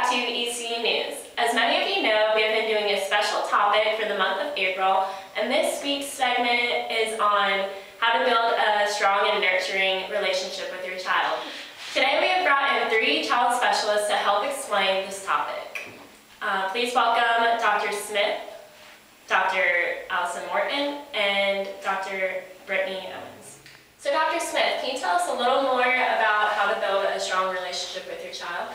back to ECU News. As many of you know, we have been doing a special topic for the month of April, and this week's segment is on how to build a strong and nurturing relationship with your child. Today we have brought in 3 child specialists to help explain this topic. Please welcome Dr. Smith, Dr. Allison Morton, and Dr. Brittany Owens. So Dr. Smith, can you tell us a little more about how to build a strong relationship with your child?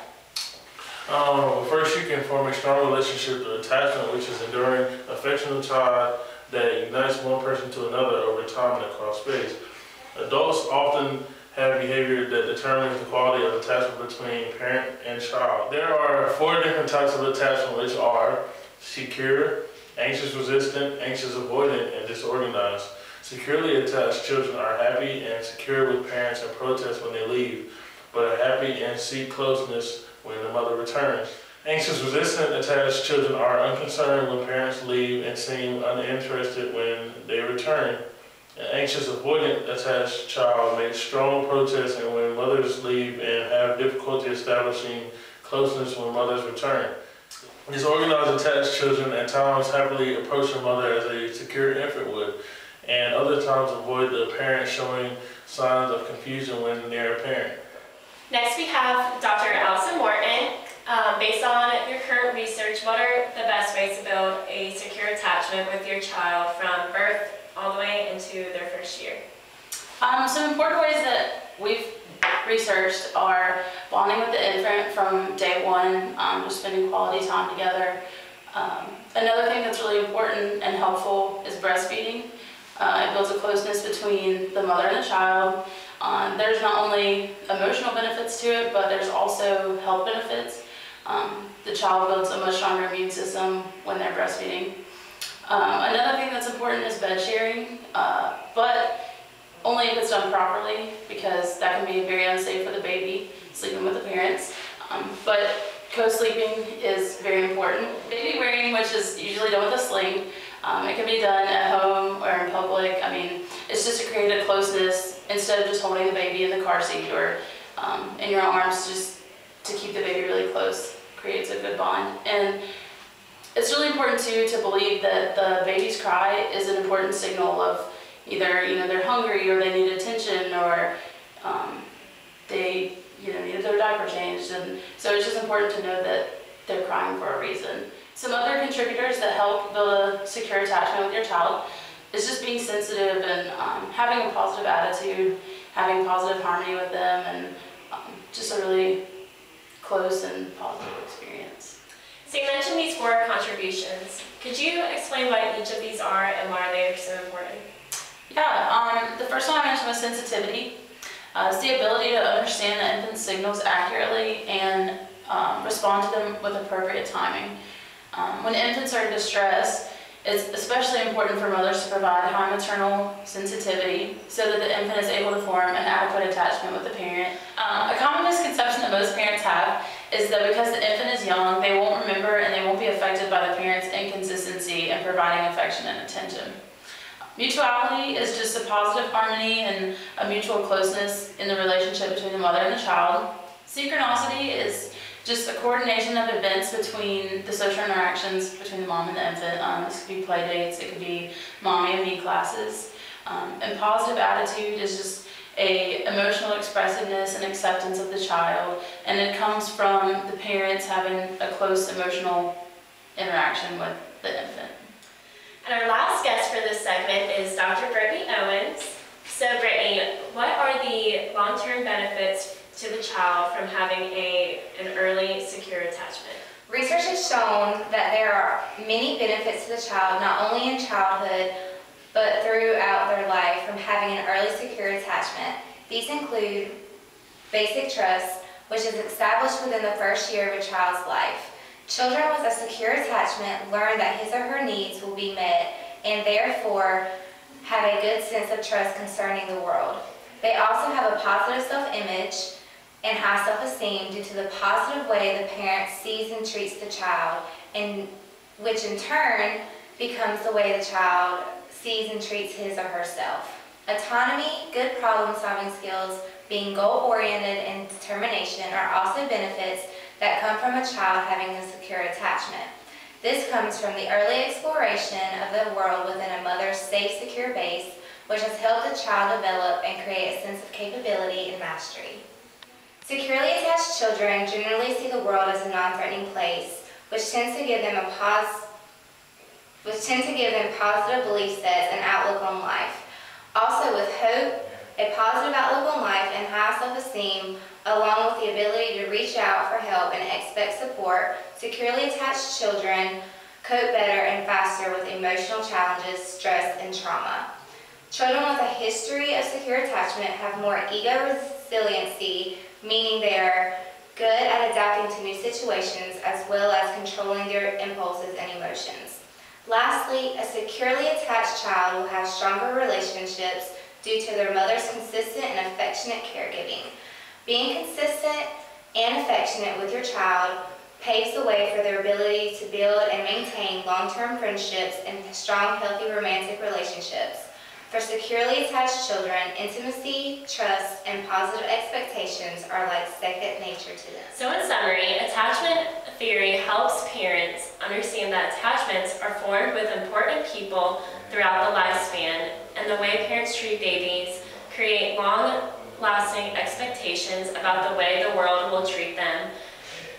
First, you can form a strong relationship through attachment, which is enduring affectionate child that unites one person to another over time and across space. Adults often have behavior that determines the quality of attachment between parent and child. There are 4 different types of attachment, which are secure, anxious resistant, anxious avoidant, and disorganized. Securely attached children are happy and secure with parents and protest when they leave, but are happy and seek closeness when the mother returns. Anxious resistant attached children are unconcerned when parents leave and seem uninterested when they return. An anxious avoidant attached child makes strong protests and when mothers leave and have difficulty establishing closeness when mothers return. Disorganized attached children at times happily approach their mother as a secure infant would, and other times avoid the parent showing signs of confusion when near a parent. Next we have Dr. Allison Morton. Based on your current research, what are the best ways to build a secure attachment with your child from birth all the way into their first year? Some important ways that we've researched are bonding with the infant from day one, just spending quality time together. Another thing that's really important and helpful is breastfeeding. It builds a closeness between the mother and the child. There's not only emotional benefits to it, but there's also health benefits. The child builds a much stronger immune system when they're breastfeeding. Another thing that's important is bed sharing, but only if it's done properly, because that can be very unsafe for the baby, sleeping with the parents. But co-sleeping is very important. Baby wearing, which is usually done with a sling, it can be done at home or in public. I mean, it's just to create a closeness instead of just holding the baby in the car seat or in your arms, just to keep the baby really close. Creates a good bond. And it's really important too to believe that the baby's cry is an important signal of either they're hungry or they need attention or they need their diaper changed. And so it's just important to know that they're crying for a reason. Some other contributors that help build a secure attachment with your child is just being sensitive and having a positive attitude, having positive harmony with them, and just a really close and positive experience. So you mentioned these 4 contributions. Could you explain what each of these are and why they are so important? Yeah, the first one I mentioned was sensitivity. It's the ability to understand the infant's signals accurately and respond to them with appropriate timing. When infants are in distress, it's especially important for mothers to provide high maternal sensitivity so that the infant is able to form an adequate attachment with the parent. A common misconception that most parents have is that because the infant is young, they won't remember and they won't be affected by the parent's inconsistency in providing affection and attention. Mutuality is just a positive harmony and a mutual closeness in the relationship between the mother and the child. Synchronicity is just a coordination of events between the social interactions between the mom and the infant. This could be play dates, it could be mommy and me classes. And positive attitude is just a emotional expressiveness and acceptance of the child, and it comes from the parents having a close emotional interaction with the infant. And our last guest for this segment is Dr. Brittany Owens. So Brittany, what are the long-term benefits to the child from having an early secure attachment? Research has shown that there are many benefits to the child, not only in childhood, but throughout their life from having an early secure attachment. These include basic trust, which is established within the first year of a child's life. Children with a secure attachment learn that his or her needs will be met and therefore have a good sense of trust concerning the world. They also have a positive self-image and high self-esteem due to the positive way the parent sees and treats the child, and which in turn becomes the way the child sees and treats his or herself. Autonomy, good problem-solving skills, being goal-oriented, and determination are also benefits that come from a child having a secure attachment. This comes from the early exploration of the world within a mother's safe, secure base, which has helped the child develop and create a sense of capability and mastery. Securely attached children generally see the world as a non-threatening place, which tends to give them positive belief sets and outlook on life. Also, with hope, a positive outlook on life, and high self-esteem, along with the ability to reach out for help and expect support, securely attached children cope better and faster with emotional challenges, stress, and trauma. Children with a history of secure attachment have more ego resiliency, meaning they are good at adapting to new situations as well as controlling their impulses and emotions. Lastly, a securely attached child will have stronger relationships due to their mother's consistent and affectionate caregiving. Being consistent and affectionate with your child paves the way for their ability to build and maintain long-term friendships and strong, healthy romantic relationships. For securely attached children, intimacy, trust, and positive expectations are like second nature to them. So in summary, attachment theory helps parents understand that attachments are formed with important people throughout the lifespan, and the way parents treat babies create long-lasting expectations about the way the world will treat them.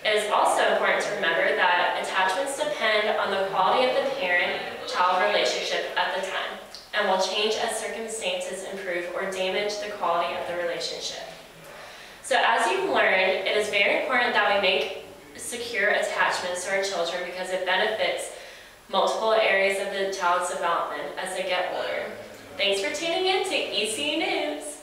It is also important to remember that attachments depend on the quality of the parent-child relationship at the time, and will change as circumstances improve or damage the quality of the relationship. So as you've learned, it is very important that we make secure attachments to our children because it benefits multiple areas of the child's development as they get older. Thanks for tuning in to ECU News.